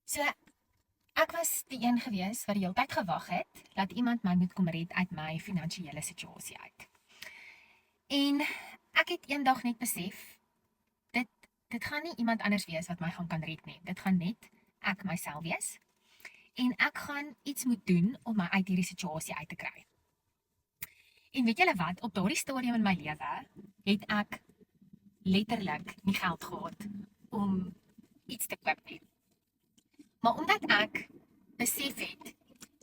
So, ek was die een gewees wat die hele tyd gewag het dat iemand my moet kom red uit my finansiële situasie uit. En ek het eendag net besef, dit gaan nie iemand anders wees wat my kan red nie. Dit gaan net ek myself wees. En ek gaan iets moet doen om my uit hierdie situasie uit te kry. En weet julle wat, op daardie stadium in my lewe het ek letterlik nie geld gehad om iets te koop nie. Maar omdat ek besef het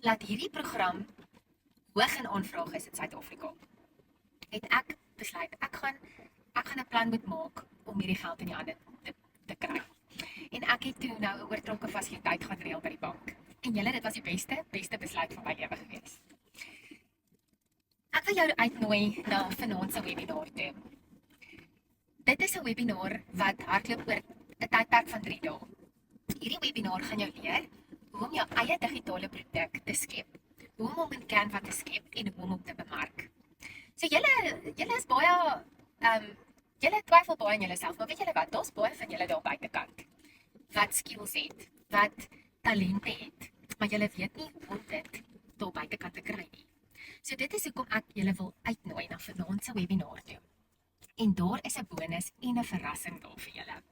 dat hierdie program hoog in aanvraag is in Suid-Afrika, het ek besluit ek gaan 'n plan moet maak om hierdie geld in die hande te kry. En ek het toe nou 'n oortrokke fasiliteit gaan reël by die bank. En julle, dit was die beste besluit van my lewe gewees. Ek wil jou uitnooi na vanaand se webinar toe. Dit is 'n webinar wat hardloop oor 'n tydperk van 3 dae. Hierdie webinar gaan jou leer hoe om jou eie digitale produk te skep, hoe om in Canva te skep en hoe om te bemark. So julle is baie julle twyfel baie in julleself, maar weet julle wat? Daar's baie van julle daar buitekant wat skills het, wat talente het, maar julle weet nie hoe om dit daar buitekant te kry nie. So dit is hoekom ek julle wil uitnooi na vanaand se webinar toe. En daar is 'n bonus en 'n verrassing daar vir julle.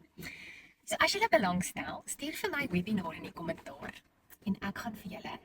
So as julle belangstel, stuur vir my webinar in die kommentaar en ek gaan vir julle